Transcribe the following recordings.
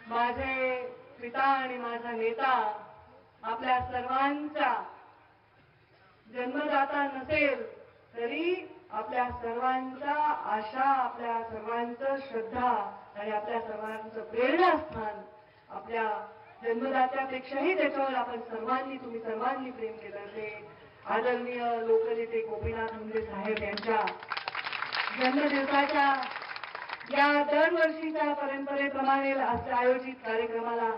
माझे पिता आणि माझा नेता आपल्या सर्वांचा जन्मदाता नसेल तरी आपल्या सर्वांचा आशा, आपल्या सर्वांचं श्रद्धा आणि आपल्या सर्वांचं प्रेरणास्थान आपल्या जन्मदात्यापेक्षाही त्याच्यावर आपण तुम्ही सर्वांनी प्रेम केलं ते आदरणीय लोकनेते गोपीनाथ मुंडे साहेब यांच्या जन्मदिवसाच्या या दरवर्षीच्या परंपरेप्रमाणे आयोजित कार्यक्रमाला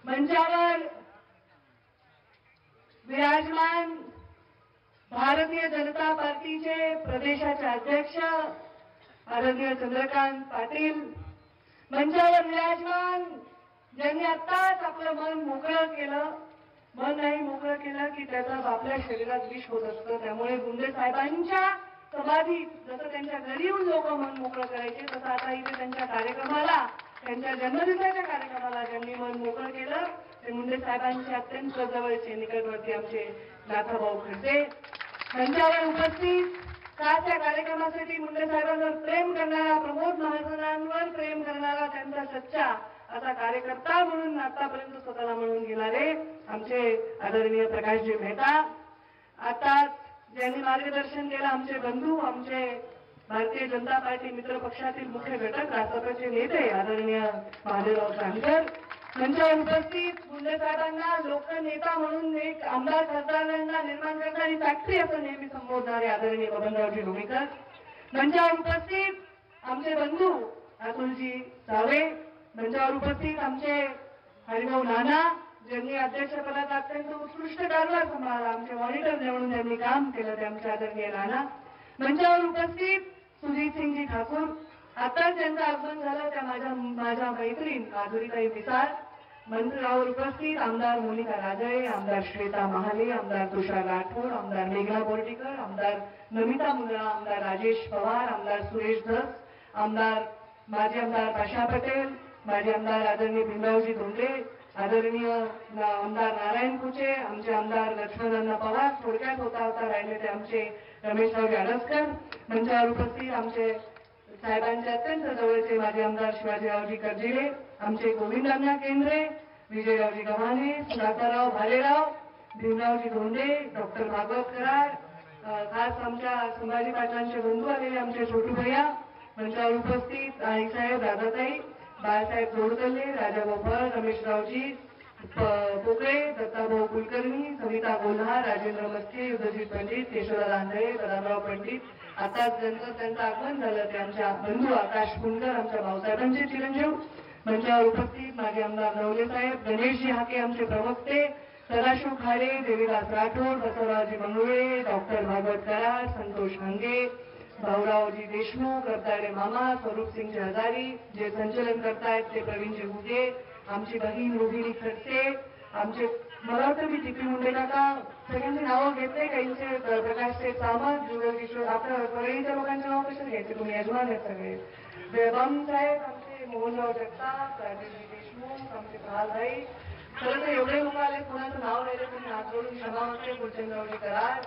मंचावर विराजमान भारतीय जनता पार्टीचे प्रदेशाचे अध्यक्ष आदरणीय चंद्रकांत पाटील, मंचावर विराजमान ज्यांनी आत्ताच आपलं मन मोकळं केलं, मन नाही मोकळं केलं की त्याचा आपल्या शरीरात विष होत असतं. त्यामुळे मुंडे साहेबांच्या समाधीत जसं त्यांच्या घरी येऊन लोक मन मोकळं करायचे, तसं आता इथे त्यांच्या कार्यक्रमाला, त्यांच्या जन्मदिवसाच्या कार्यक्रमाला ज्यांनी मन मोकळं केलं ते मुंडे साहेबांचे अत्यंत जवळचे निकटवर्ती आमचे नाथाभाऊ खडसे. मंचावर उपस्थित त्या कार्यक्रमासाठी मुंडे साहेबांवर प्रेम करणारा, प्रमोद महाजनांवर प्रेम करणारा, त्यांचा सच्चा असा कार्यकर्ता म्हणून आतापर्यंत स्वतःला म्हणून घेणारे आमचे आदरणीय प्रकाशजी मेहता, आता ज्यांनी मार्गदर्शन केलं आमचे बंधू, आमचे भारतीय जनता पार्टी मित्र पक्षातील मुख्य घटक राष्ट्रपतीचे नेते आदरणीय महादेवराव जानकर, मंचावर उपस्थित मुंडे साहेबांना लोकनेता म्हणून एक आमदार खासदारांना निर्माण करणारी फॅक्टरी असं नेहमी संबोधणारे आदरणीय बबनरावजी लोणीकर, मंचावर उपस्थित आमचे बंधू अतुलजी सावे, मंचावर उपस्थित आमचे हरिभाऊ नाना ज्यांनी अध्यक्षपदाचा अत्यंत उत्कृष्ट कारभार सांभाळला, आमचे मॉनिटर म्हणून ज्यांनी काम केलं ते आमचे आदरणीय नाना, मंचावर उपस्थित सुजितसिंगजी ठाकूर, आताच ज्यांचं आगमन झालं त्या माझ्या मैत्रीण माधुरीताई पिसाळ, मंचावर उपस्थित आमदार मोनिका राजळे, आमदार श्वेता महाले, आमदार तुषार राठोड, आमदार मेघना बोर्डीकर, आमदार नमिता मुंद्रा, आमदार राजेश पवार, आमदार सुरेश धस, माजी आमदार पाशा पटेल, माजी आमदार आदरणीय भीमरावजी धोंडे, आदरणीय आमदार नारायण कुचे, आमचे आमदार लक्ष्मणअण्णा पवार, थोडक्यात होता राहिले ते आमचे रमेशरावजी अडसकर, मंचावर उपस्थित आमचे साहेबांचे अत्यंत जवळचे माजी आमदार शिवाजीरावजी कर्जिले, आमचे गोविंदअण्णा केंद्रे, विजयरावजी गव्हाणे, सुधाकरराव भालेराव, भीमरावजी धोंडे, डॉक्टर भागवत कराड, खास आमच्या संभाजी पाटलांचे बंधू आलेले आमचे छोटू भैया, मंचावर उपस्थित आईसाहेब, राधाताई, बाळासाहेब जोडकल्ले, राजाभाऊ फळ, रमेशरावजी पोकळे, दत्ताभाऊ कुलकर्णी, सविता गोल्हार, राजेंद्र मस्के, युद्धजीत पंडित, केशवराव आंधळे, बदामराव पंडित, आताच त्यांचं आगमन झालं ते आमच्या बंधू आकाश पुणकर, आमच्या भाऊसाहेबांचे चिरंजीव, मंचावर उपस्थित माजी आमदार नवले साहेब, गणेशजी हाके आमचे प्रवक्ते, सदाशिव खाडे, देवीदास राठोड, बसवरावजी मंगळे, डॉक्टर भागवत कराड, संतोष हंगे, भाऊरावजी देशमुख, रत्नारे मामा, स्वरूपसिंगजी हजारी, जे संचलन करतायत ते प्रवीणजी हुगे, आमची बहीण रोहिणी खडसे, आमचे मला वाटतं मी टीपी मुंडे काका सगळ्यांची नावं घेतले, काहींचे प्रकाशचे सामंत, जुगल किशोर, आपल्या परळीच्या लोकांचे नाव कसे घ्यायचे तुम्ही, यजमान आहेत सगळे, बेबम साहेब, आमचे मोहनराव जगताप, राजेशजी देशमुख, आमचे प्रहालभाई, खरं तर एवढे लोक आले, कोणाचं नाव राहिले तुम्ही हात जोडून क्षमा होते, फुलचंद्ररावजी कराड,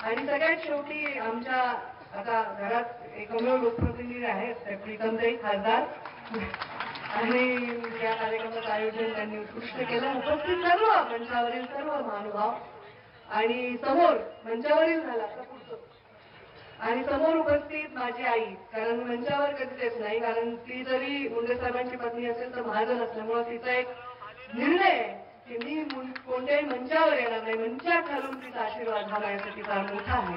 आणि सगळ्यात शेवटी आमच्या आता घरात एकमेव लोकप्रतिनिधी आहेत प्रीतमताई खासदार, आणि या कार्यक्रमाचं आयोजन त्यांनी उत्कृष्ट केलं, उपस्थित सर्व मंचावरील सर्व महानुभाव, आणि समोर मंचावरील झाला पुढचं, आणि समोर उपस्थित माझी आई, कारण मंचावर कधीच येत नाही, कारण ती जरी मुंडे साहेबांची पत्नी असेल तर महाजन असल्यामुळे तिचा एक निर्णय आहे की मी कोणत्याही मंचावर येणार नाही, मंचा घालून तिचा आशीर्वाद हा माझ्यासाठी फार मोठा आहे.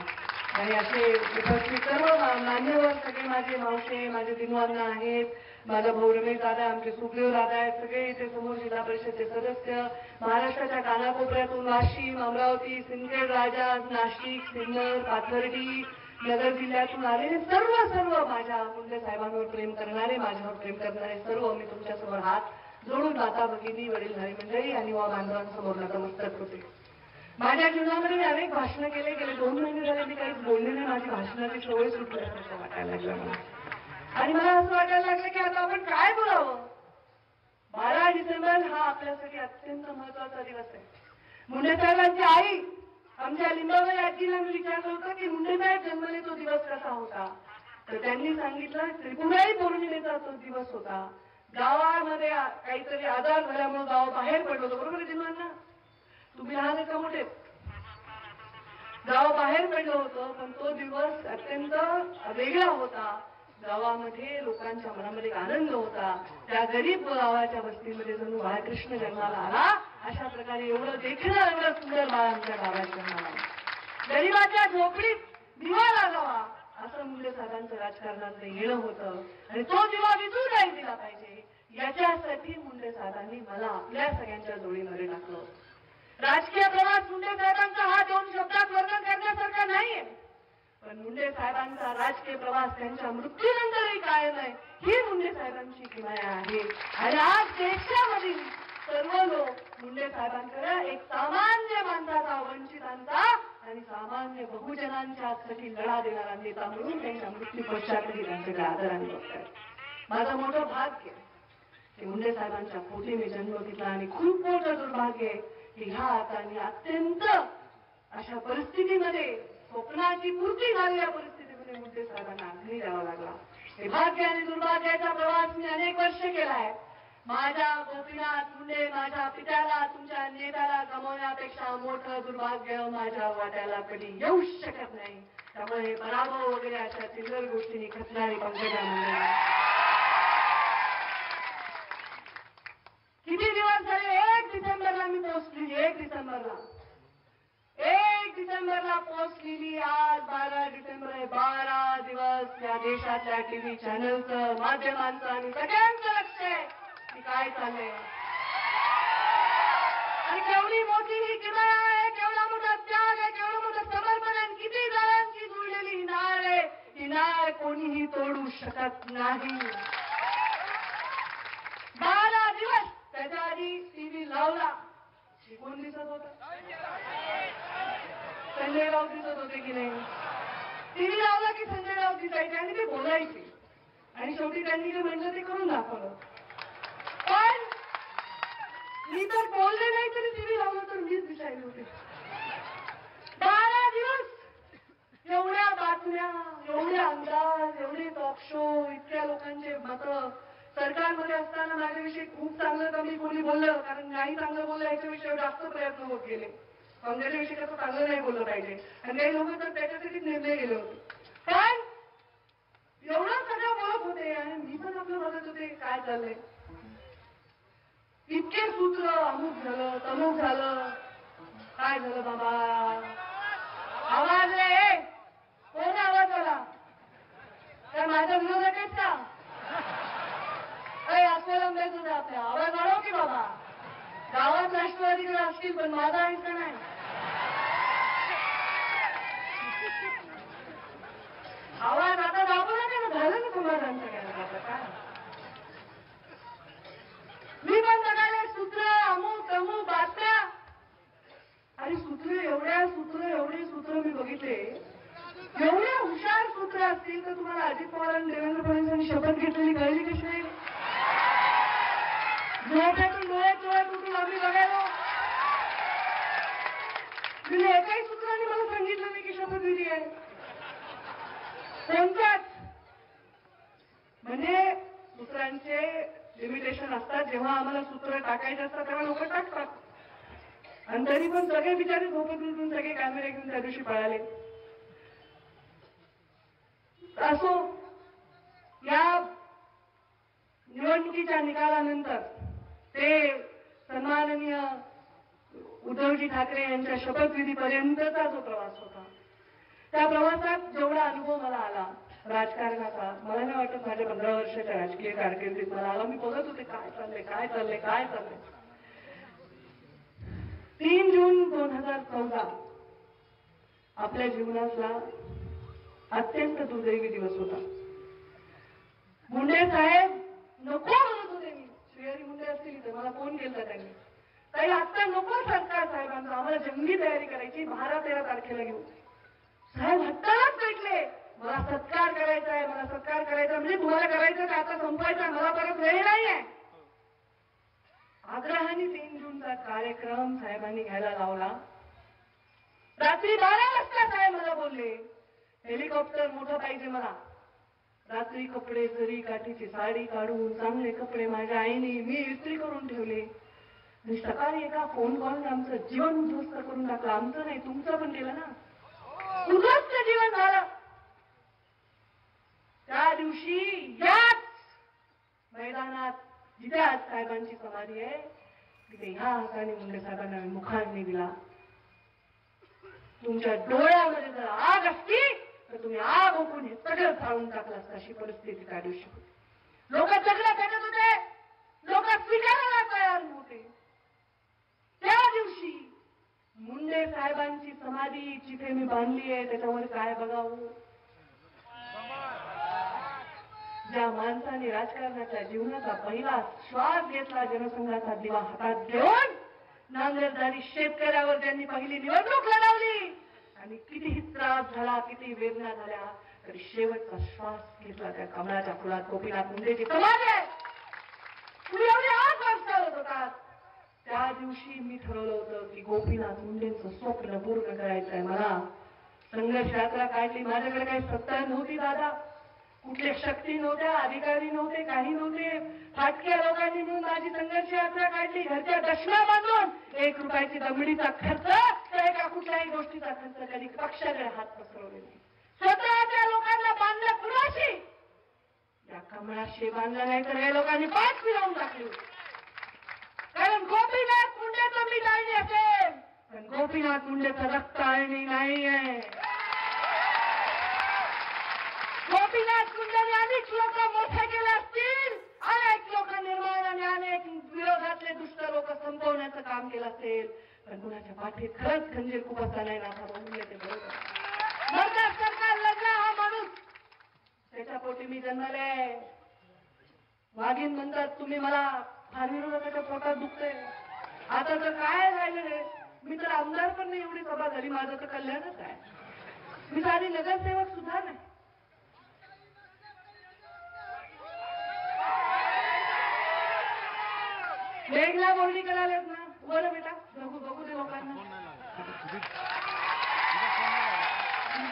आणि असे उपस्थित सर्व मान्यवर सगळे माझे मावशे, माझे दिनवांना आहेत, माझा भाऊ रमेश दादा, आमचे सुखदेव दादा आहेत, सगळे इथे समोर जिल्हा परिषदचे सदस्य, महाराष्ट्राच्या कानाकोपऱ्यातून वाशिम, अमरावती, सिंदखेड राजा, नाशिक, सिन्नर, पाथर्डी, नगर जिल्ह्यातून आलेले सर्व माझ्या मुंडे साहेबांवर प्रेम करणारे, माझ्यावर प्रेम करणारे सर्व मी तुमच्यासमोर हात जोडून माता भगिनी, वडीलधारी मंडळी आणि वा बांधवांसमोर नतमस्तक होते. माझ्या जीवनामध्ये मी अनेक भाषणं गेले 2 महिने झाले मी काहीच बोलले नाही, माझी भाषणाची सवय सुटली असं वाटायला लागलं मला, आणि मला असं वाटायला लागलं की आता आपण काय बोलावं. 12 डिसेंबर हा आपल्यासाठी अत्यंत महत्वाचा दिवस आहे. मुंडे साहेबांची आई आमच्या लिंबाबाई आजीला मी विचारलं होतं की मुंडे साहेब जन्मले तो दिवस कसा होता, तर त्यांनी सांगितलं त्रिपुरारी पौर्णिमेचा तो दिवस होता. गावामध्ये काहीतरी आजार झाल्यामुळे गाव बाहेर पडलो होतो, बरोबर आहे जिन्वांना? तुम्ही लहान आहेत का मोठे? गाव बाहेर पडलं होतं, पण तो दिवस अत्यंत वेगळा होता. गावामध्ये लोकांच्या मनामध्ये आनंद होता. त्या गरीब गावाच्या वस्तीमध्ये जणू बाळकृष्ण जन्माला आला अशा प्रकारे एवढं देखणं एवढं सुंदर बाळ आमच्या गावात जन्माला. गरीबाच्या झोपडीत दिवा लागावा असं मुंडे साहेबांचं राजकारणात येणं होतं आणि तो दिवा विझू नाही दिला पाहिजे याच्यासाठी मुंडे साहेबांनी मला आपल्या सगळ्यांच्या जोडीमध्ये टाकलं. राजकीय प्रवास मुंडे साहेबांचा हा 2 शब्दात वर्णन करण्यासारखा नाहीये, पण मुंडे साहेबांचा राजकीय प्रवास त्यांच्या मृत्यूनंतरही कायम आहे ही मुंडे साहेबांची किमया आहे. आणि आज देशामधील सर्व लोक मुंडे साहेबांकडे एक सामान्य माणसाचा, वंचितांचा आणि सामान्य बहुजनांच्यासाठी लढा देणारा नेता म्हणून त्यांच्या मृत्यू पश्चातही त्यांच्याकडे आदराने बघतात. माझं मोठं भाग्य की मुंडे साहेबांच्या पोटी मी जन्म घेतला आणि खूप मोठं दुर्भाग्य आहे की ह्या अर्थाने अत्यंत अशा परिस्थितीमध्ये, स्वप्नाची पूर्ती झालेल्या परिस्थितीमध्ये मुंडे साहेबांना अग्नी द्यावा लागला. हे भाग्य आणि दुर्भाग्याचा प्रवास मी अनेक वर्ष केलाय. माझ्या गोपीनाथ मुंडे माझ्या पित्याला, तुमच्या नेत्याला गमावण्यापेक्षा मोठं दुर्भाग्य माझ्या वाट्याला कधी येऊ शकत नाही. त्यामुळे पराभव वगैरे अशा चिल्लर गोष्टींनी खचणारी पंकजा मुंडे. किती दिवस झाले? 1 डिसेंबरला मी पोस्ट लिहिली. 1 डिसेंबरला पोस्ट लिहिली. आज 12 डिसेंबर आहे. 12 दिवस या देशातल्या टीव्ही चॅनलचं, माध्यमांचं आणि सगळ्यांचं लक्ष आहे की काय चाललंय आणि केवढी मोठी ही किमया आहे, केवढा मोठा त्याग आहे, केवढं मोठं समर्पण आहे, किती जणांची जुळलेली नाळ आहे. ही नाळ कोणीही तोडू शकत नाही. 12 दिवस त्याच्या आधी टीव्ही लावला. कोण दिसत होतं? संजय राऊत दिसत होते की नाही? टीव्ही लावला की संजय राऊत दिसायचे आणि ते बोलायचे आणि शेवटी त्यांनी जे म्हणलं ते करून दाखवलं. पण मी तर बोलले नाही तरी टीव्ही लावलं तर मीच दिसायला होते. 12 दिवस एवढ्या बातम्या, एवढे अंदाज, एवढे टॉक शो, इतक्या लोकांचे मतं. सरकारमध्ये असताना माझ्याविषयी खूप चांगलं कमी कोणी बोललं, कारण नाही चांगलं बोललं याच्याविषयी जास्त प्रयत्न होत गेले. काँग्रेसविषयी कसं चांगलं नाही बोललं पाहिजे आणि काही लोक तर त्याच्यासाठीच निर्णय गेले होते. पण एवढं सगळं बोलत होते आणि मी पण आपलं बघत होते काय चाललंय. इतके सूत्र, अमुक झालं, तमुक झालं. काय झालं बाबा? आवाज रे, कोण आवाज आला? काय माझ्या विरोधात आहेत का? काही अस्वल तुझा आपल्या आवाज वाढव की बाबा. गावात राष्ट्रवादीकडे असतील पण माझा आहेस का नाही? आवाज आता दाबू नका ना, झालं ना समाधान सगळ्यांना. काय मी पण बघायला सूत्र, अमुक तमुक बातम्या आणि एवढे सूत्र मी बघितले. एवढे हुशार सूत्र असतील तर तुम्हाला अजित पवार आणि देवेंद्र फडणवीसांनी शपथ घेतलेली कळली कशी नाही? झोपेतून डोळे उठून आम्ही बघायला. म्हणजे एकाही सूत्रांनी मला सांगितलं नाही की शपथविधी आहे. कोणत्याच म्हणजे सूत्रांचे लिमिटेशन असतात. जेव्हा आम्हाला सूत्र टाकायचे असतात तेव्हा लोक टाकतात आणि तरी पण सगळे बिचारे झोपेतून उठून सगळे कॅमेरे घेऊन त्या दिवशी पळाले. असो, या निवडणुकीच्या निकालानंतर ते सन्माननीय उद्धवजी ठाकरे यांच्या शपथविधीपर्यंतचा जो प्रवास होता, त्या प्रवासात जेवढा अनुभव मला आला राजकारणाचा, मला नाही वाटत माझ्या 15 वर्षाच्या राजकीय कारकिर्दीत मला आला. मी बघत होते काय चाललंय. 3 जून 2014 आपल्या जीवनातला अत्यंत दुर्दैवी दिवस होता. मुंडे साहेब नको म्हणत होते. मी श्रीहरी मुंडे असतील तर मला फोन केला त्यांनी, ताई आता नको सरकार साहेबांचं, आम्हाला जंगी तयारी करायची, 12-13 तारखेला घेऊ. साहेब हट्टालाच भेटले, मला सत्कार करायचा आहे म्हणजे तुम्हाला करायचं का आता संपवायचा, मला परत वेळ नाहीये. आग्रहाने 3 जूनचा कार्यक्रम साहेबांनी घ्यायला लावला. रात्री 12 वाजता साहेब मला बोलले हेलिकॉप्टर मोठं पाहिजे मला, रात्री कपडे जरी काठीची साडी काढून चांगले कपडे माझ्या आईने मी इस्त्री करून ठेवले आणि सकाळी एका फोन कॉलने आमचं जीवन उद्ध्वस्त करून टाकलं. आमचं नाही, तुमचं पण केलं ना, उद्ध्वस्त जीवन झालं. त्या दिवशी याच मैदानात जिथे आज साहेबांची समाधी आहे तिथे ह्या हाताने मुंडे साहेबांना मुखाग्नी दिला. तुमच्या डोळ्यामध्ये जर आग असती तर तुम्ही आग ओकून हे सगळं जाळून टाकलं असतं. अशी परिस्थिती त्या दिवशी होती. लोक जगला फेकत होते, लोक स्वीकारायला तयार नव्हते. त्या दिवशी मुंडे साहेबांची समाधी जिथे मी बांधली आहे त्याच्यावर काय बघावं. ज्या माणसाने राजकारणाच्या जीवनाचा पहिला श्वास घेतला, जनसंघाचा दिवा हातात घेऊन नांदेडदारी शेतकऱ्यावर ज्यांनी पहिली निवडणूक लढवली आणि कितीही त्रास झाला, किती वेदना झाल्या, तरी शेवटचा श्वास घेतला त्या कमळाच्या फुलात गोपीनाथ मुंडेची समाधी आहे. तुम्ही एवढे आज वर्ष चालत होतात. त्या दिवशी मी ठरवलं होतं की गोपीनाथ मुंडेंचं स्वप्न पूर्ण करायचंय. मला संघर्ष यात्रा काढली. माझ्याकडे काही सत्ता नव्हती दादा, कुठले शक्ती नव्हत्या, अधिकारी नव्हते, काही नव्हते. फाटक्या लोकांनी मिळून माझी संघर्ष यात्रा काढली. घरच्या दशमा बांधून 1 रुपयाची दमडीचा खर्च तर एका कुठल्याही गोष्टीचा खर्च कधी पक्षाकडे हात पसरवले नाही. स्वतःच्या लोकांना बांधलं कुणाशी? या कमळाशी बांधलं नाही तर या लोकांनी पाठ फिरवून टाकली. कारण गोपीनाथ मुंडेचं मी नाही असेल पण गोपीनाथ मुंडेचं रक्त आळणी नाहीये. गोपीनाथ मुंडेने अनेक लोक मोठे केले असतील, अनेक लोक निर्माण आणि अनेक विरोधातले दुष्ट लोक संपवण्याचं काम केलं असेल, पण कुणाच्या पाठीत खरंच खंजीर खुपसता नाही ना मुंडे ते बरोबर. मर्दार सरकार लढला हा माणूस, त्याच्या पोटी मी जन्मले. वाघीण म्हणतात तुम्ही मला फार विरोधाच्या पोटात दुखते. आता तर काय राहिलं रे, मी तर आमदार पण नाही, एवढी सभा झाली, माझं तर कल्याणच आहे. मी साधी नगरसेवक सुद्धा नाही. मेघला बोलणी करायला ना, बरं बेटा बघू बघू दे लोकांना.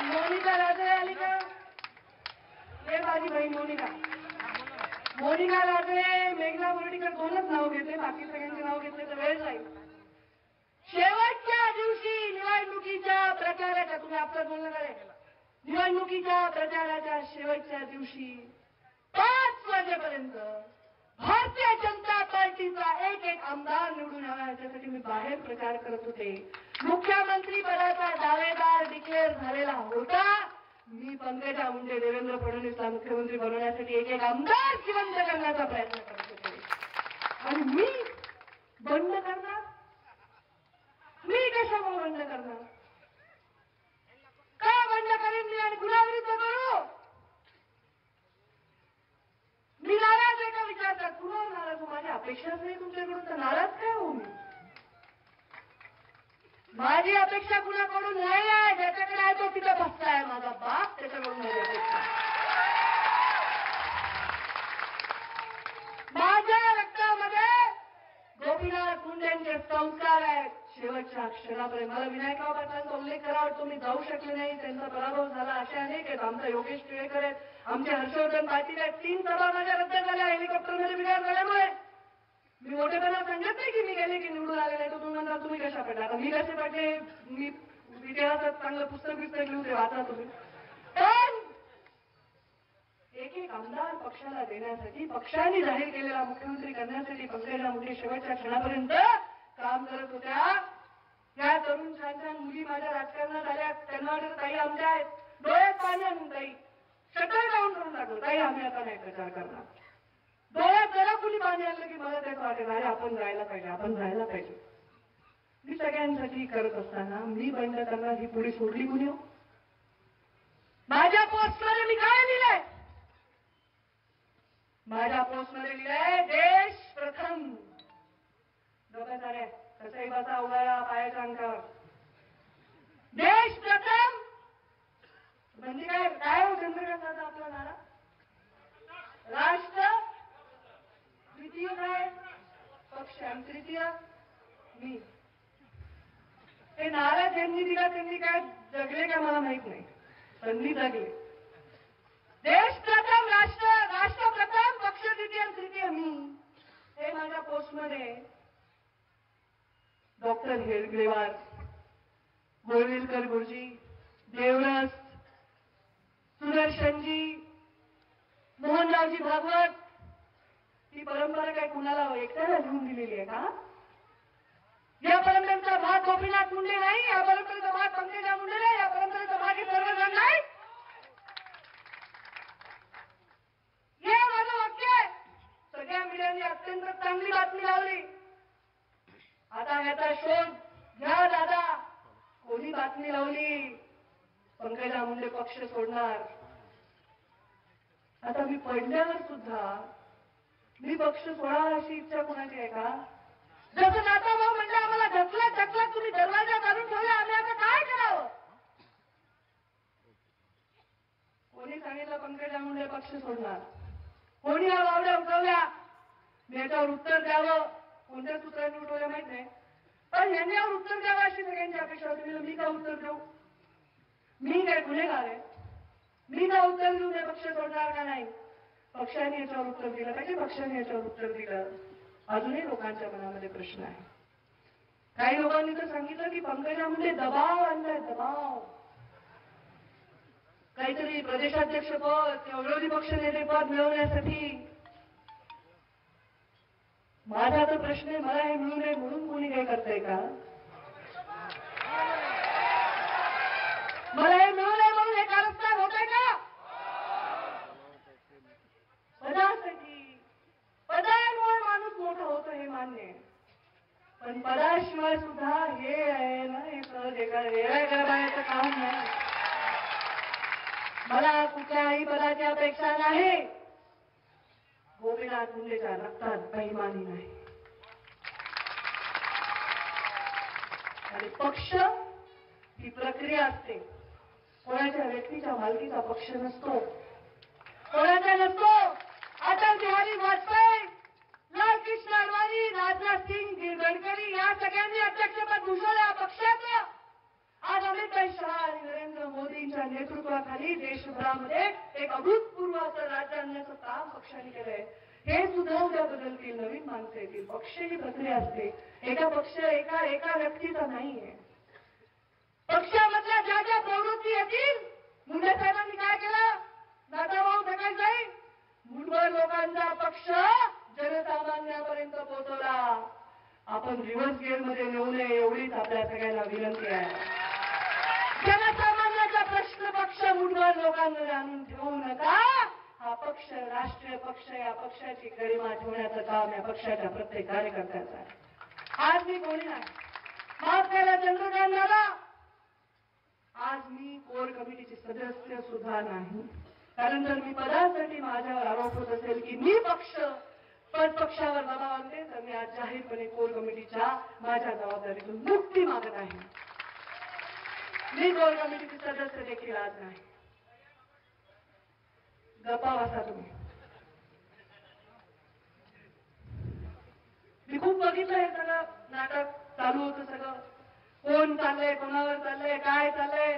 मोनिका राजे आली का? हे माझी बहीण मोनिका. मोनिका राजे, मेघला बोर्डीकर दोनच नाव घेतले, बाकी सगळ्यांचे नाव घेतले तर वेळ जाईल. शेवटच्या दिवशी निवडणुकीच्या प्रचाराच्या, तुम्ही आपलं बोलणं करे, निवडणुकीच्या प्रचाराच्या शेवटच्या दिवशी 5 वाजेपर्यंत भारतीय जनता पार्टीचा एक आमदार निवडून यावा याच्यासाठी मी बाहेर प्रचार करत होते. मुख्यमंत्री पदाचा दावेदार डिक्लेअर झालेला होता. मी पंकजा मुंडे देवेंद्र फडणवीसला मुख्यमंत्री बनवण्यासाठी एक आमदार जिवंत करण्याचा प्रयत्न करत होते. आणि मी बंड करणार? मी कशामुळे बंड करणार? का बंड करेन मी आणि गुन्हाविरुद्ध करू? मी नाराज आहे का विचारतात? कुणावर नाराज हो? माझी अपेक्षाच नाही तुमच्याकडून, तर नाराज काय होऊ मी? माझी अपेक्षा कुणाकडून नाही आहे. ज्याच्याकडे आहे तो तिथं बसला आहे. माझा बाप, त्याच्याकडून माझी अपेक्षा. माझ्या रक्तामध्ये गोपीनाथ मुंडेंचे संस्कार आहेत शेवटच्या क्षणापर्यंत. मला विनायकराव पाटलांचा उल्लेख करा वाटतो, मी जाऊ शकले नाही, त्यांचा पराभव झाला. असे अनेक आहेत. आमचा योगेश टिळेकर आहेत, आमचे हर्षवर्धन पाटील आहेत. 3 सभा माझ्या रद्द झाल्या हेलिकॉप्टरमध्ये बिघाड झाल्यामुळे. मी मोठेपणा सांगत नाही की मी गेले की निवडून आले नाही. तो तुम्ही म्हणता तुम्ही कशा पडला? आता मी कसे पडले? मी इतिहासात चांगलं पुस्तक लिहून ते वाचा तुम्ही. पण एक आमदार पक्षाला देण्यासाठी, पक्षाने जाहीर केलेला मुख्यमंत्री करण्यासाठी पंकजा मुंडे शेवटच्या क्षणापर्यंत काम करत होत्या. या तरुण छान छान मुली माझ्या राजकारणात आल्या. त्यांना वाटत ताई आमच्या आहेत, डोळ्यात पाणी आणून ताई शटर डाऊन करून टाकलं, ताई आम्ही आता नाही प्रचार करणार. डोळ्यात जरा कुणी पाणी आणलं की मला त्याच वाटेल अरे आपण जायला पाहिजे, आपण जायला पाहिजे. मी सगळ्यांसाठी करत असताना मी बंड करणार ही पुढे सोडली कुणी हो? माझ्या पोस्टमध्ये मी काय लिहिलंय? माझ्या पोस्टमध्ये लिहिलंय देश प्रथम. डोक्यात आले कसंही बसा उभा पायाच्या अंकावर. देश प्रथम म्हणजे काय? काय हो चंद्रकांताचा आपला नारा? राष्ट्र द्वितीय काय? पक्ष आणि तृतीय मी. हे नारा ज्यांनी दिला त्यांनी काय जगले का मला माहित नाही, पण मी जगले. देश प्रथम, राष्ट्र प्रथम, पक्ष द्वितीय, तृतीय मी. हे माझ्या पोस्टमध्ये डॉक्टर हेडगेवार, गोळवेलकर गुरुजी, देवरस, सुदर्शनजी, मोहनरावजी भागवत, ही परंपरा काय कुणाला एकट्याला लिहून दिलेली आहे का? या परंपरेचा भाग गोपीनाथ मुंडे नाही, या परंपरेचा भाग पंकजा मुंडे नाही, या परंपरेचा भाग हे सर्वजण नाही. हे माझं वाक्य आहे. सगळ्या मीडियाने अत्यंत चांगली बातमी लावली. आता याचा शोध घ्या दादा. कोणी बातमी लावली पंकजा मुंडे पक्ष सोडणार? आता मी पडल्यावर सुद्धा मी पक्ष सोडावा अशी इच्छा कोणाची आहे का? जसं नाताभाऊ म्हणजे आम्हाला ढकलत तुम्ही दरवाजा काढून ठेवला, आम्ही आता काय करावं? कोणी सांगितलं पंकजा मुंडे पक्ष सोडणार? कोणी या वावड्या उठवल्या? मी याच्यावर उत्तर द्यावं. कोणत्या सूत्रांनी उठवल्या माहित नाही, पण यांनी यावर उत्तर द्यावं अशी सगळ्यांची अपेक्षा होती. मी का उत्तर देऊ? मी काय गुन्हेगार आहे? मी का उत्तर देऊ ते पक्ष सोडणार का नाही? पक्षाने याच्यावर उत्तर दिलं पाहिजे. पक्षाने याच्यावर उत्तर दिलं. अजूनही लोकांच्या मनामध्ये प्रश्न आहे. काही लोकांनी तर सांगितलं की पंकजा मुंडे दबाव आणलाय, दबाव. काहीतरी प्रदेशाध्यक्ष पद किंवा विरोधी पक्ष नेते पद मिळवण्यासाठी. माझा तर प्रश्न आहे, मला हे मिळू नये म्हणून कोणी काही करतंय का? मला हे मिळू नये म्हणून हे कारस्थान होतंय का? पदासाठी, पदामुळे माणूस मोठा होतो हे मान्य आहे, पण पदाशिवाय सुद्धा हे आहे ना, हे सहज एका वेगळ्या करायचं काम नाही. मला कुठल्याही पदाची अपेक्षा नाही. गोपीनाथ मुंडेच्या रक्तात बेईमानी नाही. आणि पक्ष ही प्रक्रिया असते. कोणाच्या व्यक्तीच्या मालकीचा पक्ष नसतो, कोणाचा नसतो. अटल बिहारी वाजपेयी, लालकृष्ण अडवाणी, राजनाथ सिंग, गडकरी या सगळ्यांनी अध्यक्षपद भूषवलं पक्षाचं. आज अमित शहा आणि नरेंद्र मोदींच्या नेतृत्वाखाली देशभरामध्ये एक अभूतपूर्व असं राज्य आणण्याचं काम पक्षाने केलंय. हे सुद्धा उद्या बदलतील, नवीन माणसं येतील. पक्ष ही प्रक्रिया असते. एका व्यक्तीचा नाहीये. पक्षामधल्या ज्या ज्या प्रवृत्ती येतील, मुंडे साहेबांनी काय केलं? नाताभाऊ सकाळी जाईल, मुठभर लोकांचा पक्ष जनसामान्यापर्यंत पोहोचवला. आपण रिव्हर्स गिअर मध्ये नेऊ नये एवढीच आपल्या सगळ्यांना विनंती आहे. जनसामान्याचा प्रश्न पक्ष मुठभर लोकांमध्ये आणून ठेवू नका. हा पक्ष राष्ट्रीय पक्ष, या पक्षाची गरिमा ठेवण्याचं काम या पक्षाच्या प्रत्येक कार्यकर्त्याचं आहे. आज मी कोणी नाही, माफ करा चंद्रकांत दादा, आज मी कोर कमिटीची सदस्य सुद्धा नाही. कारण जर मी पदासाठी माझ्यावर आरोप होत असेल की मी पक्षावर दबाव आणते, तर मी आज जाहीरपणे कोर कमिटीच्या माझ्या जबाबदारीतून मुक्ती मागत आहे. मी कोर कमिटीची सदस्य देखील आज नाही. गप्पा बसा तुम्ही. मी खूप बघितलं हे सगळं नाटक चालू होतं. सगळं कोण चाललंय, कोणावर चाललंय, काय चाललंय.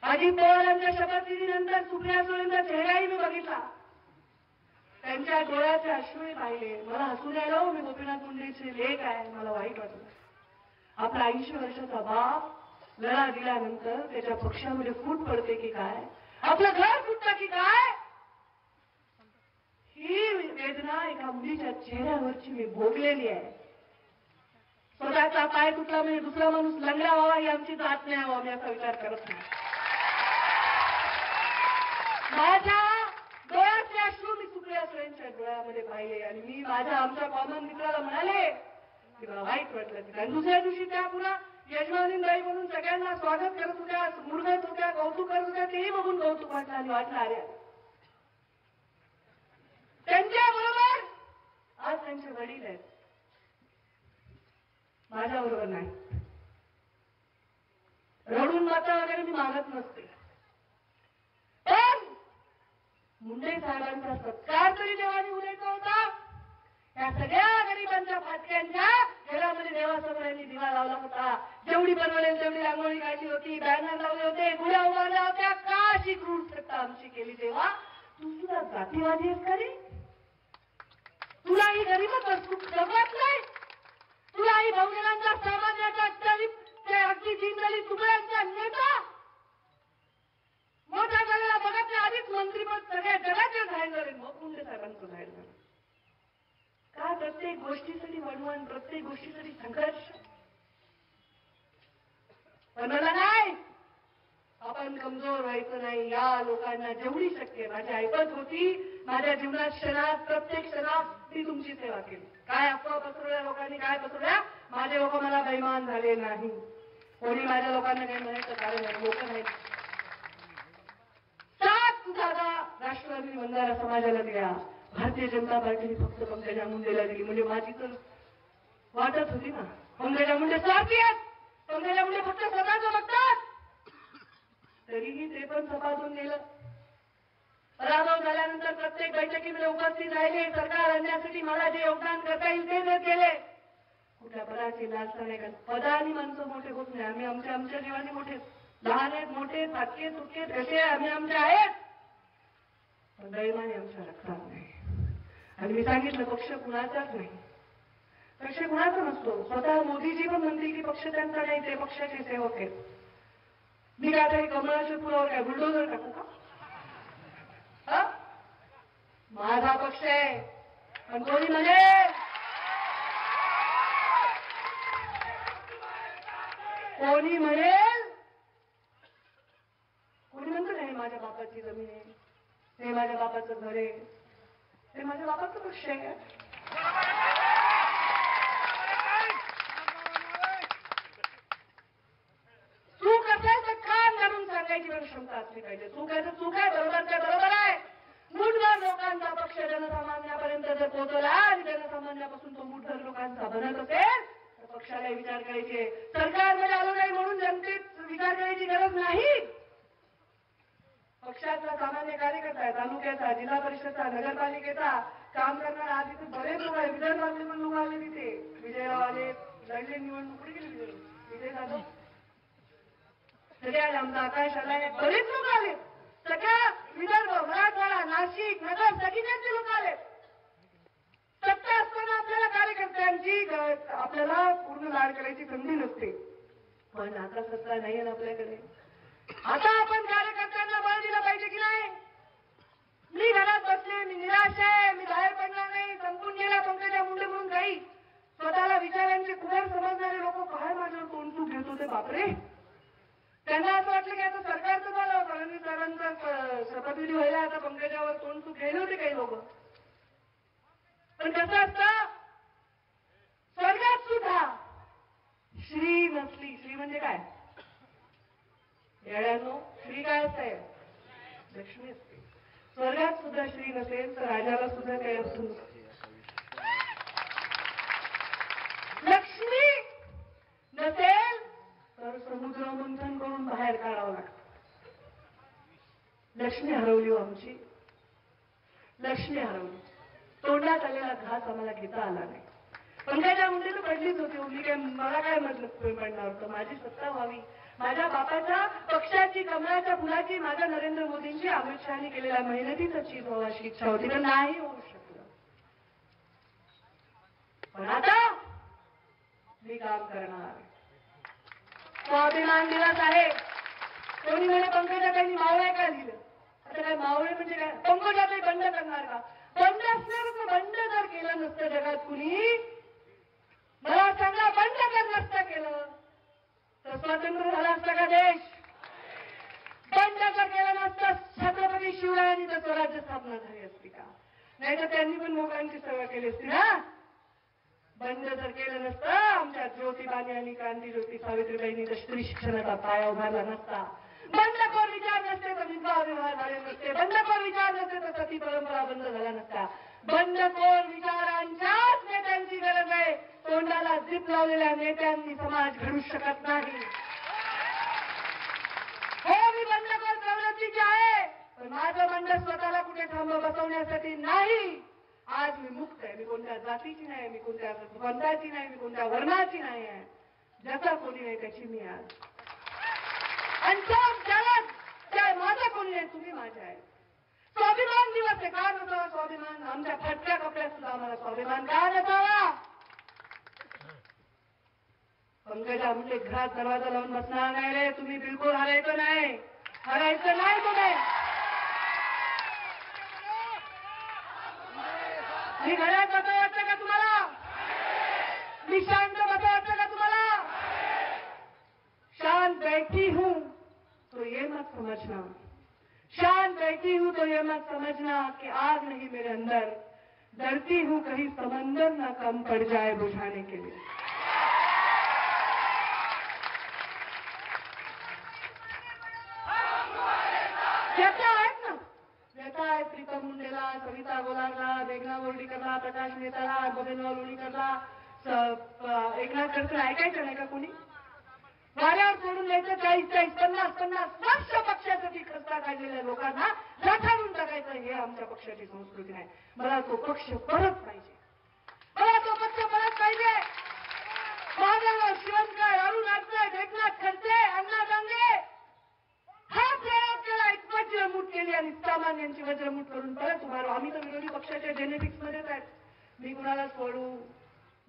अजित पवारांच्या शपथविधीनंतर सुप्रिया सुळेंचा चेहराही मी बघितला. त्यांच्या डोळ्याचे अश्रूही पाहिले. मला हसू द्यायला मी गोपीनाथ मुंडेचे लेख आहे, मला वाईट वाटलं. आपला 80 वर्षाचा बाप लढा दिल्यानंतर त्याच्या पक्षामध्ये फूट पडते की काय, आपलं घर फुटतं की काय, ही वेदना एका मुलीच्या चेहऱ्यावरची मी भोगलेली आहे. स्वतःचा पाय तुटला म्हणजे दुसरा माणूस लंगडा व्हावा ही आमची जात नाही व्हावा, मी असा विचार करत नाही. माझ्या डोळ्यातले अश्रू मी सुप्रिया सुळेंच्या डोळ्यामध्ये पाहिले आणि मी आमच्या कॉमन मित्राला म्हणाले की मला वाईट वाटलं की कारण दुसऱ्या दिवशी त्या पुन्हा यजमानीबाई म्हणून सगळ्यांना स्वागत करत होत्या, मुरगत होत्या, कौतुक करत होत्या. तेही बघून कौतुक वाटलं आणि वाटलं अरे त्यांच्याबरोबर आज त्यांचे वडील आहेत, माझ्याबरोबर नाही. रडून माता वगैरे मी मागत नसते, पण मुंडे साहेबांचा सत्कार तरी देवाने उद्याचा होता. या सगळ्या गरिबांच्या फाटक्यांच्या घरामध्ये देवासमोर यांनी दिवा लावला होता, जेवढी बनवलेली तेवढी रांगोळी काढली होती, बॅनर लावले होते, गुढ्या उभारल्या होत्या. का अशी क्रूरता आमची केली तेव्हा? तू सुद्धा जातीवादी आहेस का रे? तुला ही गरीबच सुख जमत नाही? तुला ही बहुजनांचा सामान्याचा अगदी दीनदलित तुकड्यांचा नेता मोठा झालेला बघत नाही, आधीच मंत्रीपद सगळ्या जगाचे जाहीर झाले, मग मुंडे साहेबांचं जाहीर झालं. का प्रत्येक गोष्टीसाठी वणवण, प्रत्येक गोष्टीसाठी संघर्ष? पण मला नाही, आपण कमजोर व्हायचं नाही. या लोकांना जेवढी शक्य, माझी ऐपत होती, माझ्या जीवनात क्षणात प्रत्येक क्षणात मी तुमची सेवा केली. काय अफवा पसरवल्या लोकांनी, काय पसरवल्या, माझे लोक मला बेईमान झाले नाही. कोणी माझ्या लोकांना काही म्हणायचं कारण नाही, लोक नाही. 7 जागा राष्ट्रवादी बंजारा समाजाला दिल्या, भारतीय जनता पार्टीने फक्त पंकजा मुंडेला दिली. म्हणजे माझी तर वाटत होती ना, पंकजा मुंडे स्वार्थी आहेत, पंकजा मुंडे फक्त स्वतःच बघतात. तरीही ते पण सपाटून गेलं. पराभव झाल्यानंतर प्रत्येक बैठकीमध्ये उपस्थित राहिले, सरकार आणण्यासाठी मला जे योगदान करता येईल ते देत गेले. कुठल्या पदाची लालसा नाही करत. पदाने माणसं मोठे होत नाही. आम्ही आमच्या जीवाने मोठे, लहान आहेत, मोठे, फाटके तुटके कसे आम्ही आमचे आहेत, पण दैवाने आमच्या रक्तात नाही. आणि मी सांगितलं, पक्ष कुणाचाच नाही, पक्ष कुणाचा नसतो. स्वतः मोदीजी पण म्हणतील की पक्ष त्यांचा नाही, ते पक्षाचे सेवक आहेत. मी काय आता कमळाच्या फुलावर काय बुलडोजर टाकू का? माझा पक्ष आहे. पण कोणी म्हणेल, कोणी म्हणतो नाही माझ्या बापाची जमीन आहे, हे माझ्या बापाचं घर आहे, हे माझ्या बापाचं पक्ष आहे. चूक असेल तर कान घालून सांगायची पण क्षमता असली पाहिजे. चूक आहे तर चूक आहे, बरोबर काय बरोबर आहे. मुठभर लोकांचा पक्ष जनसामान्यापर्यंत जर पोहोचला आणि जनसामान्यापासून तो मुठभर लोकांचा बनत असेल तर पक्षाला विचार करायचे. सरकारमध्ये आलो नाही म्हणून जनतेत विचार करायची गरज नाही. पक्षाचा सामान्य कार्यकर्ता आहे, तालुक्याचा, जिल्हा परिषदचा, नगरपालिकेचा काम करणारा. आज इथे बरेच लोक आहे, विदर्भातले पण लोक आले, तिथे विजयराव आले, लढले निवडणूक, कुठे गेले विजय जाधव, सगळे आले, आमचा आकाश आलाय, बरेच लोक आले. सगळ्या विदर्भ, मराठवाडा, नाशिक, नगर सगळीकडचे लोक आले. सत्ता असताना आपल्याला कार्यकर्त्यांची आपल्याला पूर्ण लाड करायची संधी नसते. पण आता सत्ता नाहीये ना आपल्याकडे. आता आपण कार्यकर्त्यांना बळ दिलं पाहिजे की नाही? मी घरात बसले, मी निराश आहे, मी बाहेर पडणार नाही, संपून गेला पंकजा मुंडे म्हणून काही स्वतःला विचारांचे कुमार समजणारे लोक काय माझ्यावर तोंडसूक घेत होते. बापरे, त्यांना असं वाटलं की आता सरकारचं झालं, फडणवीस साहेबांचा शपथविधी व्हायला, आता पंकजावर तोंडसूक घ्यायला होते काही लोक. पण कसं असतं, स्वर्गात सुद्धा श्री नसली, श्री म्हणजे काय येड्यानो, श्री काय असते, लक्ष्मी असते. स्वर्गात सुद्धा श्री नसेल तर राजाला सुद्धा काही असू नसते. लक्ष्मी नसेल तर समुद्र मंथन करून बाहेर काढावं लागतं. लक्ष्मी हरवली आमची, लक्ष्मी हरवली. तोंडात आलेला घास आम्हाला घेता आला नाही. पंकजा मुंडे तर पडलीच होती. मी काय, मला काय मतलब पडणार होतं. माझी सत्ता व्हावी, माझ्या बापाच्या पक्षाची, कमळाच्या फुलाची, माझ्या नरेंद्र मोदींची, अमित शहानी केलेल्या मेहनतीचा चीज व्हावाची इच्छा होती, पण नाही होऊ शकलं. पण आता मी काम करणार. स्वाभिमान दिवस आहे. कोणी म्हणे पंकजाताईंनी मावळे काय दिलं. आता काय मावळे म्हणजे काय, पंकजाताई बंड करणार का? बंड असल्यावर बंड जर केलं नसतं जगात कुणी, मला सांगा, बंड जर नसतं केलं तर स्वातंत्र्य झाला असता का देश? बंड जर केलं नसतं छत्रपती शिवरायांनी तर स्वराज्य स्थापना झाली असती का? नाही तर त्यांनी पण मोगलांची सेवा केली असती ना. बंड जर केलं नसतं, आमच्या ज्योतिबानी आणि क्रांतीज्योती सावित्रीबाईंनी तर स्त्री शिक्षणाचा पाया उभारला नसता. बंडखोर विचार नसते तर विधवा विवाह झाले नसते. बंडखोर विचार नसते तर सती परंपरा बंद झाला नसता. बंडखोर विचारांच्याच नेत्यांची गरज आहे. तोंडाला जीप लावलेल्या नेत्यांनी समाज घडू शकत नाही. हो, मी बंडखोर प्रवृत्तीची आहे, पण माझं बंड स्वतःला कुठे थांब बसवण्यासाठी नाही. आज मी मुक्त आहे. मी कोणत्या जातीची नाही, मी कोणत्या पंथाची नाही, मी कोणत्या वर्णाची नाही आहे. ज्याचा कोणी नाही त्याची मी आज. आणि ज्याला माझा कोणी नाही, तुम्ही माझ्या आहे. स्वाभिमान दिवस आहे. का नसावा स्वाभिमान? आमच्या फाटक्या कपड्यात सुद्धा आम्हाला स्वाभिमान का नसावा? पंकजा मुंडे घरात दरवाजा लावून बसणार नाही रे. तुम्ही बिलकुल हरायचं नाही, हरायचं नाही तुम्ही. मी घरात बसा वाटतं का तुम्हाला? मी शांत बसा वाटतं का तुम्हाला? शांत बैठी हूं तो ये मत समझना, शांत बैठी हूं तो ये मत समझना कि आग नहीं मेरे अंदर, डरती हूं कहीं समंदर ना कम पड़ जाए बुझाने के लिए. व्यथा आहेत ना, व्यथा आहेत प्रीतम मुंडेला, सविता गोलारला, मेघना बोर्डीकरला, प्रकाश मेहताला, बबनराव लोणीकरला, एकनाथ खडसे. ऐकायचं नाही का कोणी? वाऱ्यावर सोडून द्यायचं. 40-50 वर्ष पक्षासाठी खर्चा काढलेल्या लोकांना लाथाडून टाकायचं. हे आमच्या पक्षाची संस्कृती नाही. मला तो पक्ष परत पाहिजे, मला तो पक्ष परत पाहिजे. महादेव शिवणकर, अरुण आडनाड, एकनाथ खडसे, अण्णा डांगे हा प्रयोग केला. एक वज्रमूठ केली आणि सामान्यांची वज्रमूठ करून परत उभारू. आम्ही तर विरोधी पक्षाच्या जेनेटिक्स मध्येच आहेत. मी कुणाला सोडू,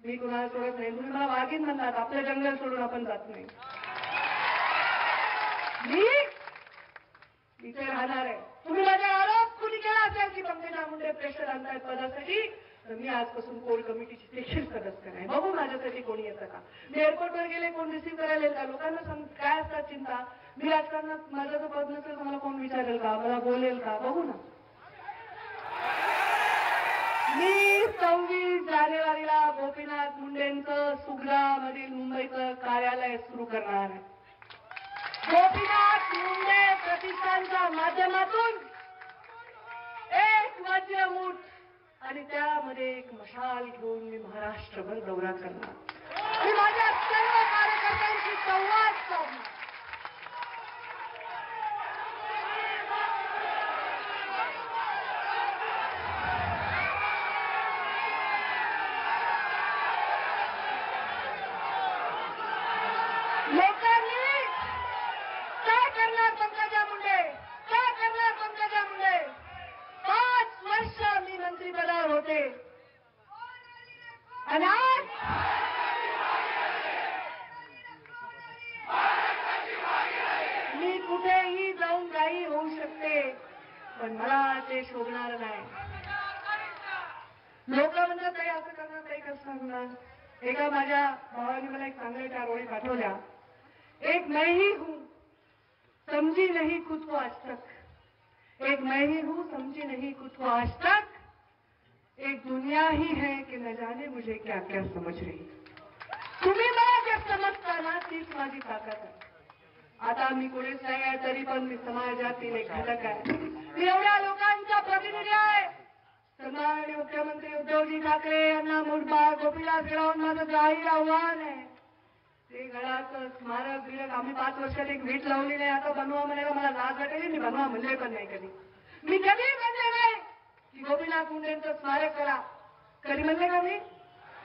मी कुणाला सोडत नाही. तुम्ही मला वाघीण म्हणतात, आपलं जंगल सोडून आपण जात नाही. मी इथे राहणार आहे. तुम्ही माझा आरोप कुणी केला असेल की पंकजा मुंडे प्रेशर आणतायत पदासाठी, तर मी आजपासून कोर कमिटीची देखील सदस्य नाही. बघू माझ्यासाठी कोणी येतं का. मी एअरपोर्टवर गेले, कोण रिसीव्ह करायला येईल का? लोकांना काय असतात चिंता. मी राजकारणात माझं जर पद नसेल तर मला कोण विचारेल का, मला बोलेल का? बघू ना. मी 26 जानेवारीला गोपीनाथ मुंडेंचं सुग्रामधील मुंबईचं कार्यालय सुरू करणार आहे. गोपीनाथ मुंडे प्रतिष्ठानच्या माध्यमातून एक वज्रमूठ आणि त्यामध्ये एक मशाल घेऊन मी महाराष्ट्रभर दौरा करणार. मी माझ्या सर्व कार्यकर्त्यांशी संवाद साधणार. लोकांनी काय करणार पंकजा मुंडे, काय करणार पंकजा मुंडे? 5 वर्ष मी मंत्रिपदावर होते आणि आज मी कुठेही जाऊन काही होऊ शकते, पण मला ते शोभणार नाही. लोक म्हणतात काही असं करणार, काही कसं होणार. एका माझ्या भावाने मला एक चांगल्या 4 ओळी पाठवल्या. एक मैं ही हूं समझी नहीं खुद को आज तक, एक मैं ही हूं समझी नहीं खुद को आज तक, एक दुनिया ही है कि न जाने मुझे क्या क्या समझ रही. तुम्ही मला जे समजता ना तीच माझी ताकद आहे. आता मी कोणीच नाही आहे, तरी पण मी समाजातील एक घटक आहे. मी एवढ्या लोकांचा प्रतिनिधी आहे. सन्माननीय मुख्यमंत्री उद्धवजी ठाकरे यांना मुठभर गोपीनाथ गडावर माझं जाहीर आव्हान आहे. ते गडाचं स्मारक बिरक आम्ही 5 वर्षात एक वीट लावली नाही. आता बनवा म्हणायला मला लाज वाटेल. मी बनवा म्हणले पण नाही कधी. मी कधी म्हणले नाही की गोपीनाथ मुंडेंचं स्मारक करा. कधी म्हणले का मी?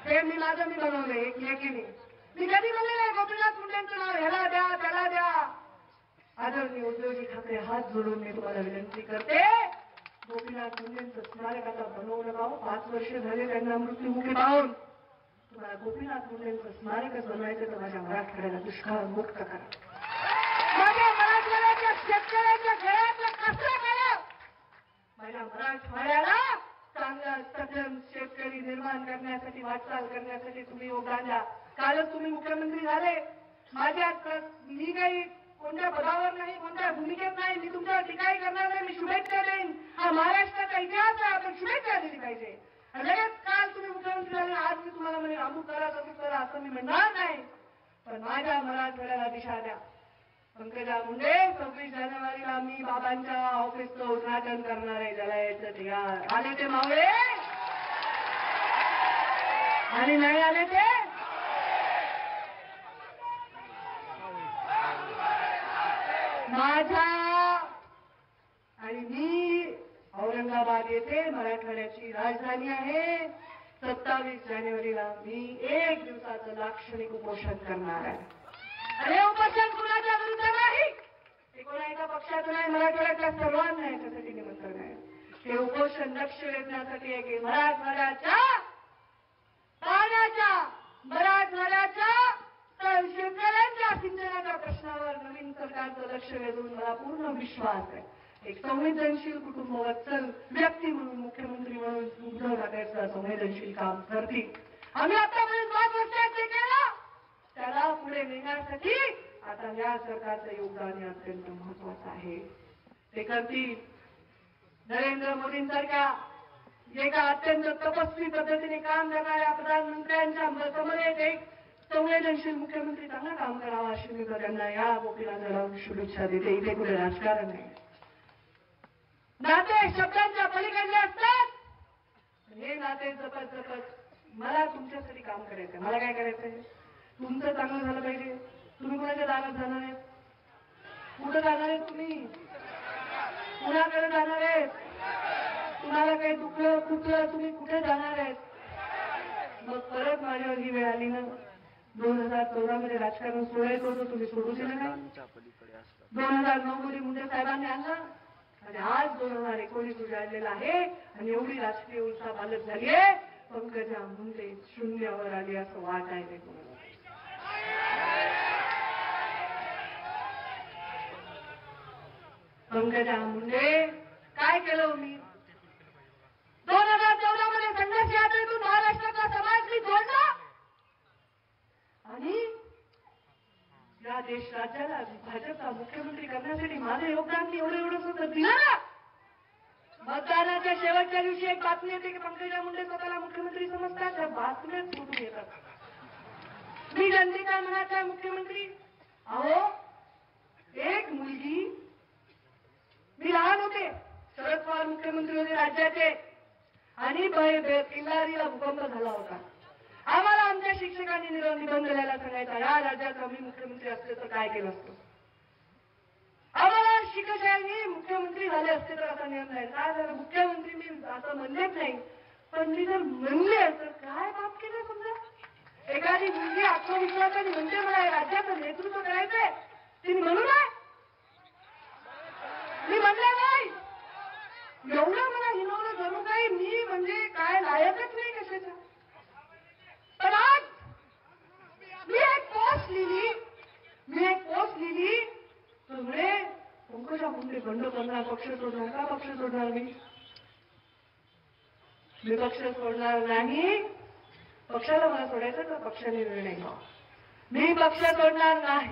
हे मी माझं मी बनवलंय एक लेखीने. मी कधी म्हणले नाही गोपीनाथ मुंडेंचं नाव ह्याला द्या त्याला द्या. आदरणीय उद्धवजी ठाकरे हात जोडून मी तुम्हाला विनंती करते, गोपीनाथ मुंडेंचं स्मारक आता बनवू नका. 5 वर्ष झाले त्यांना मृत्युमुखी पाहून. तुम्हाला गोपीनाथ मुंडेंचं स्मारकच बनवायचं तर माझ्या मराठवाड्याला दुष्काळ मुक्त करा. माझ्या मराठवाड्याच्या शेतकऱ्याच्या घरातलं कसं करा. माझ्या मराठवाड्याला चांगला सक्षम शेतकरी निर्माण करण्यासाठी, वाटचाल करण्यासाठी तुम्ही योगदान द्या. कालच तुम्ही मुख्यमंत्री झाले. मी काही कोणत्या पदावर नाही, कोणत्या भूमिकेत नाही. मी तुमच्यावर टीकाही करणार नाही. मी शुभेच्छा देईन. हा महाराष्ट्राचा इतिहास आहे, आपण शुभेच्छा दिली पाहिजे. लगेच काल तुम्ही मुख्यमंत्री झाले, आज मी तुम्हाला म्हणे अमुक करा तमुक करा असं मी म्हणणार नाही. पण माझ्या मराठवाड्याला दिशा द्या. पंकजा मुंडे 26 जानेवारीला मी बाबांच्या ऑफिसचं उद्घाटन करणार आहे. ज्याला यायचं ते आले ते मावळे आणि नाही आले ते माझ्या. आणि मी औरंगाबाद येथे मराठवाड्याची राजधानी आहे. 27 जानेवारीला मी 1 दिवसाचं लाक्षणिक उपोषण करणार आहे. आणि उपोषण कुणाच्या विरुद्ध नाही, ते कोणा एका पक्षाचं नाही, मराठवाड्यातल्या सर्वांना याच्यासाठी निमंत्रण आहे. हे उपोषण लक्ष वेधण्यासाठी आहे की मराठवाड्याच्या पाण्याच्या, मराठवाड्याच्या शेतकऱ्यांच्या सिंचनाच्या प्रश्नावर नवीन सरकारचं लक्ष वेधून मला पूर्ण विश्वास आहे. एक संवेदनशील कुटुंबवत्सल व्यक्ती म्हणून, मुख्यमंत्री म्हणून उद्धव ठाकरेंचं संवेदनशील काम करतील. आम्ही आतापर्यंत 5 वर्षात जे केलं त्याला पुढे नेण्यासाठी आता या सरकारचं योगदान हे अत्यंत महत्वाचं आहे. ते करतील. नरेंद्र मोदींसारख्या एका अत्यंत तपस्वी पद्धतीने काम करणाऱ्या प्रधानमंत्र्यांच्या समवेत एक संवेदनशील मुख्यमंत्री चांगलं काम करावं अशी मी त्यांना या गोपीला जळावून शुभेच्छा देते. इथे कुठे राजकारण नाही. नाते शब्दांच्या पलीकडले असतात. हे नाते जपत जपत मला तुमच्यासाठी काम करायचंय. मला काय करायचंय, तुमचं चांगलं झालं पाहिजे. तुम्ही कुणाच्या दारात जाणार आहेत, कुठं जाणार आहेत, तुम्ही कुणाकडे जाणार आहेत, तुम्हाला काही दुखलं खुपलं तुम्ही कुठे जाणार आहेत. मग परत माझ्यावर ही वेळ आली ना. 2014 मध्ये राजकारण सोडायचं होतं, तुम्ही सोडू दिलं नाही. 2009 मध्ये मुंडे साहेबांनी आणलं आणि आज 2019 उजाडलेला आहे आणि एवढी राजकीय उलथापालथ झाली आहे. पंकजा मुंडे शून्यावर आली असं वाटायला कोणाला. पंकजा मुंडे काय केलं मी 2014 मध्ये संघर्ष यात्रेतून महाराष्ट्राचा समाज मी जोडला आणि या देश राज्याला भाजपचा मुख्यमंत्री करण्यासाठी माझं योगदान मी एवढं सुद्धा दिलं ना. मतदानाच्या शेवटच्या दिवशी एक बातमी येते की पंकजा मुंडे स्वतःला मुख्यमंत्री समजतात. त्या बातम्याच सुटून येतात. मी जनतेच्या मनाचा मुख्यमंत्री. अहो एक मुलगी, मी लहान होते, शरद पवार मुख्यमंत्री होते राज्याचे आणि किल्लारीला भूकंप झाला होता. आम्हाला आमच्या शिक्षकांनी निबंध लिहायला सांगायचा, या राज्याचा मी मुख्यमंत्री असते तर काय केलं असतं. आम्हाला शिक्षकांनी मुख्यमंत्री झाले असते तर असा नियम नाही. काय झालं, मुख्यमंत्री मी असं म्हणलेच नाही, पण मी जर म्हणले तर काय पाप केलं. समजा एखादी मुलगी आत्मविश्वासाने म्हणते मला या राज्याचं नेतृत्व करायचंय, तिने म्हणू नये. मी म्हणले नाही, एवढं मला हिनवलं जणू काही मी म्हणजे काय लायकच नाही कशाचं. पण आज मी एक पोस्ट लिहिली तुमने पंकजा मुंडे बंड करणार, पक्ष सोडणार. का पक्ष सोडणार मी पक्ष सोडणार नाही. पक्षाला मला सोडायचं तर पक्षाने निर्णय घ्यावा. मी पक्ष सोडणार नाही.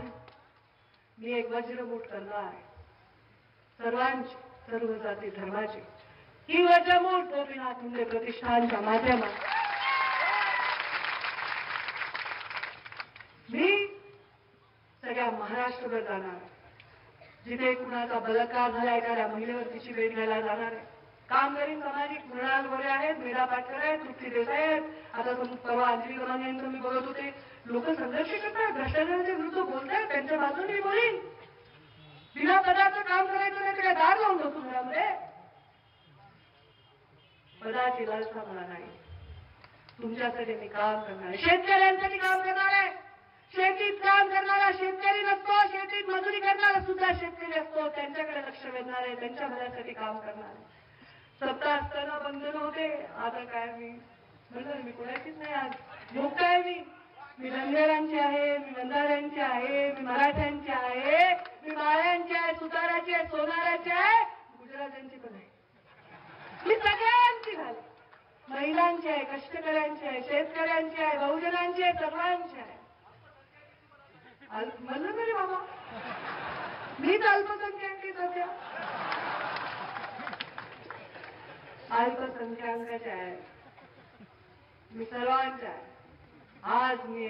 मी एक वज्रमूठ करणार सर्वांची, सर्व जाती धर्माची. ही वज्रमूठ गोपीनाथ मुंडे प्रतिष्ठानच्या माध्यमात मी सगळ्या महाराष्ट्रभर जाणार. जिथे कुणाचा बलात्कार झाला एखाद्या महिलेवर तिची भेट घ्यायला जाणार आहे. कामगारी सामाजिक मृणाल गोरे आहेत, मेधा पाटकर आहेत, तृप्ती देसाई आहेत. आता परवा अंजली गमानी यांचं मी बघत होते. लोक संघर्ष करतात, भ्रष्टाचाराच्या विरुद्ध बोलतात, त्यांच्या बाजूने मी बोलीन. बिना पदाचं काम करायचं नाही तर काय दार लावून बसू घरामध्ये. पदाची लालसा मला नाही. तुमच्यासाठी मी काम करणार आहे, शेतकऱ्यांसाठी काम करणार आहे. शेतीत काम करणारा शेतकरी नसतो, शेतीत मजुरी करणारा सुद्धा शेतकरी असतो. त्यांच्याकडे लक्ष वेधणार आहे, त्यांच्या भल्यासाठी काम करणार आहे. सत्ता असताना बंधन होते, आता काय मी म्हणलं मी कोणाचीच नाही. आज मुक्त आहे. मी धनगरांची आहे, मी बंधाऱ्यांची आहे, मी मराठ्यांची आहे, मी माळ्यांची आहे, सुताराची आहे, सोनाराची आहे, गुजरात्यांची पण आहे. मी सगळ्यांची झाली. महिलांची आहे, कष्टकऱ्यांची आहे, शेतकऱ्यांची आहे, बहुजनांची आहे, सर्वांची आहे. म्हणलं तरी बाबा मीच अल्पसंख्याक सध्या अल्पसंख्याकाचे आहे. मी सर्वांचे आहे. आज मी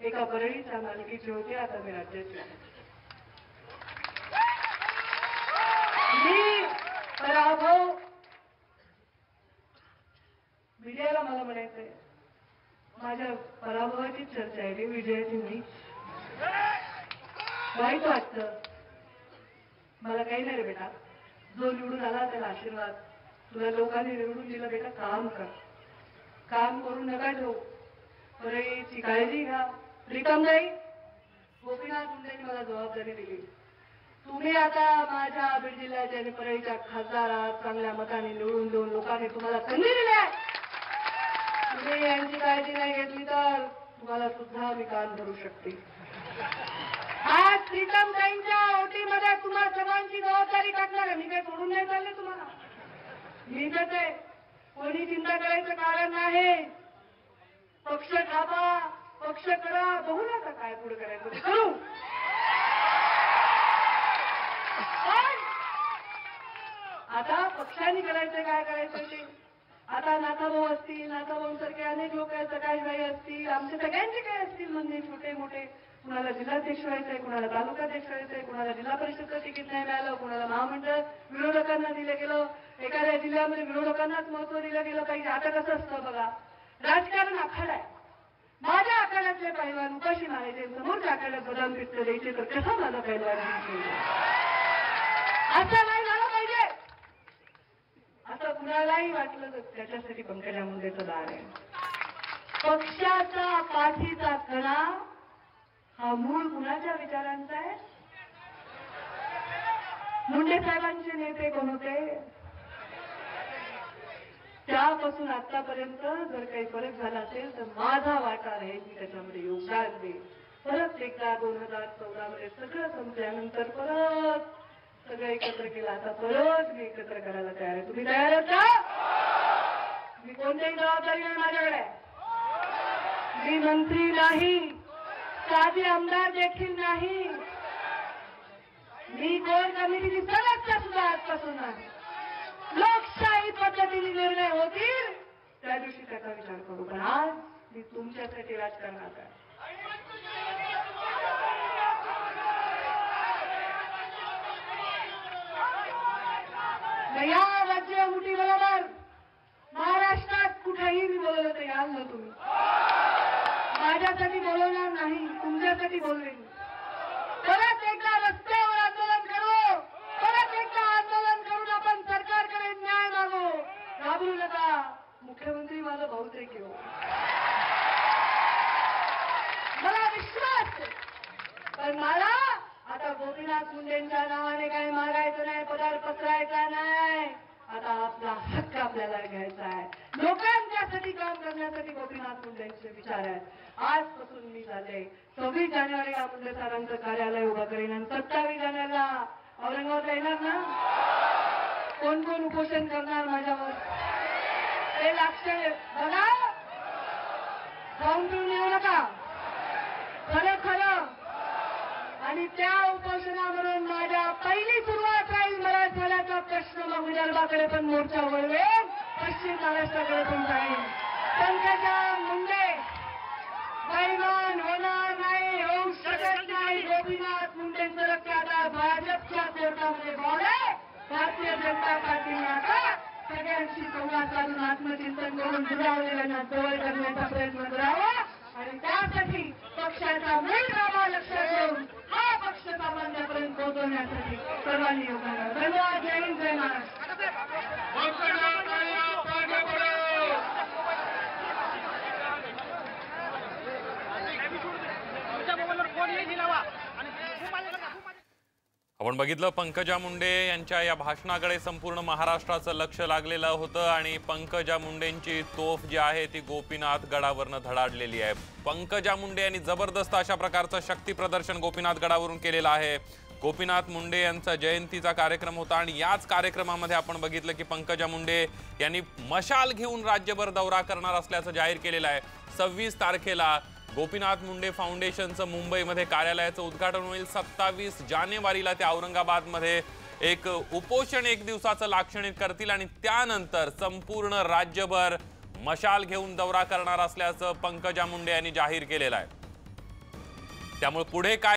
एका परळीच्या मालकीची होती, आता मी राज्याची आहे. मी पराभव मीडियाला मला म्हणायचंय माझ्या पराभवाची चर्चा आहे, विजयाची नाही. वाईट वाटतं मला. काही नाही रे बेटा, जो निवडून आला त्याला आशीर्वाद. तुला लोकांनी निवडून दिलं बेटा, काम कर, काम करून नका ठेवू. परळीची काळजी घ्या. रिकामदाई गोपीनाथ मुंडेंनी मला जबाबदारी दिली. तुम्ही आता माझ्या बीड जिल्ह्याच्या आणि परळीच्या खासदार आहात. चांगल्या मताने निवडून देऊन लोकांनी तुम्हाला संधी दिली. तुम्ही यांची काळजी नाही घेतली तर तुम्हाला सुद्धा मी कान धरू शकते. आज प्रीतमताईंच्या ओटीमध्ये तुम्हाला सर्वांची जबाबदारी टाकणार आहे. मी काही सोडून नाही चालले तुम्हाला. मी इथेच आहे. कोणी चिंता करायचं कारण नाही. पक्ष थापा, पक्ष करा, बघू नका काय पुढे करायचं ते करू. आता पक्षांनी करायचं काय करायचं ते. आता नाथाभाऊ असतील, नाथाभाऊंसारखे अनेक लोक आहेत, सकाळीबाई असतील, आमचे सगळ्यांचे काय असतील म्हणजे छोटे मोठे. कुणाला जिल्हाध्यक्ष व्हायचंय, कुणाला तालुकाध्यक्ष व्हायचंय, कुणाला जिल्हा परिषदचं तिकीट नाही मिळालं, कुणाला महामंडळ विरोधकांना दिलं गेलं. एखाद्या जिल्ह्यामध्ये विरोधकांनाच महत्व दिलं गेलं पाहिजे. आता कसं असतं बघा, राजकारण आखाडा आहे. माझ्या आखाड्यातले पैलवान उपाशी मारायचे, समोरच्या आखाड्यात बदाम पिस्त द्यायचे, तर कसा माझा पैलवान असं नाही झालं पाहिजे. असं कुणालाही वाटलं तर त्याच्यासाठी पंकजा मुंडेचं दार आहे. पक्षाचा पाठीचा कणा हा मूळ कुणाच्या विचारांचा आहे? मुंडे साहेबांचे नेते कोण होते? त्यापासून आतापर्यंत जर काही फरक झाला असेल तर माझा वाटा राहील, मी त्याच्यामध्ये योगदान देईल. परत एकदा 2014 मध्ये सगळं संपल्यानंतर परत सगळं एकत्र केलं. आता परत मी एकत्र करायला तयार आहे. तुम्ही तयार आहात का? मी कोणत्याही जबाबदारी नाही माझ्याकडे. मी मंत्री नाही, साधे आमदार देखील नाही. मी कोर कमिटीची सदस्य सुद्धा आजपासून आहे. लोकशाही पद्धतीने निर्णय होतील त्या दिवशी त्याचा विचार करू. पण आज मी तुमच्यासाठी राजकारणात आहे. या राज्य मुठी बरोबर महाराष्ट्रात कुठेही मी बोलवलं तर याल ना तुम्ही. माझ्यासाठी बोलवणार नाही, तुमच्यासाठी बोलवेन. परत एकदा रस्त्यावर आंदोलन करू, परत एकदा आंदोलन करून आपण सरकारकडे न्याय मागू. घाबरू नका. मुख्यमंत्री माझा भाऊच आहे घेऊ, मला विश्वास. पण मला आता गोपीनाथ मुंडेंच्या नावाने काही मागायचं नाही, पदार पसरायचा नाही. आता आपला हक्क आपल्याला घ्यायचा आहे. लोकांच्यासाठी काम करण्यासाठी गोपीनाथ मुंडेंचे विचार आहेत. आजपासून मी झाले 26 जानेवारीला मुंडे साहेबांचं कार्यालय उभं करेन आणि 27 जानेवारीला औरंगाबादला येणार ना. कोण कोण उपोषण करणार माझ्यावर ते लक्ष बघा. खाऊन पिऊन येऊ नका, खरं खरं. आणि त्या उपोषणावरून माझ्या पहिली सुरुवात राहील. मराठवाड्याचा प्रश्न मग विदर्भाकडे पण मोर्चा वळवेल, पश्चिम महाराष्ट्राकडे पण जाईल. पंकजा मुंडे बैमान होणार नाही, होऊ शकत नाही. गोपीनाथ मुंडेंचं लक्ष आता भाजपच्या कोर्टामध्ये आहे. भारतीय जनता पार्टीने आता सगळ्यांशी संवाद साधून आत्मचिंतन करून दुरावलेल्यांना जवळ करण्याचा प्रयत्न करावा. आणि त्यासाठी पक्षाचा मूळ गाभा लक्षात घेऊन हा पक्ष सामान्यापर्यंत पोहोचवण्यासाठी सर्वांनी योगदान द्यावं. धन्यवाद. जय हिंद, जय महाराष्ट्र. आपण बघितलं पंकजा मुंडे यांच्या या भाषणाकडे संपूर्ण महाराष्ट्राचं लक्ष लागलेलं होतं आणि पंकजा मुंडेंची तोफ जी आहे ती गोपीनाथ गडावरनं धडाडलेली आहे. पंकजा मुंडे यांनी जबरदस्त अशा प्रकारचं शक्ती प्रदर्शन गोपीनाथ गडावरून केलेलं आहे. गोपीनाथ मुंडे यांचा जयंतीचा कार्यक्रम होता आणि याच कार्यक्रमामध्ये आपण बघितलं की पंकजा मुंडे यांनी मशाल घेऊन राज्यभर दौरा करणार असल्याचं जाहीर केलेलं आहे. 26 तारखेला गोपीनाथ मुंडे फाउंडेशनचं मुंबईमध्ये कार्यालयाचं उद्घाटन होईल. 27 जानेवारीला ते औरंगाबादमध्ये एक उपोषण 1 दिवसाचं लाक्षणिक करतील आणि त्यानंतर संपूर्ण राज्यभर मशाल घेऊन दौरा करणार असल्याचं पंकजा मुंडे यांनी जाहीर केलेलं आहे. त्यामुळे पुढे काय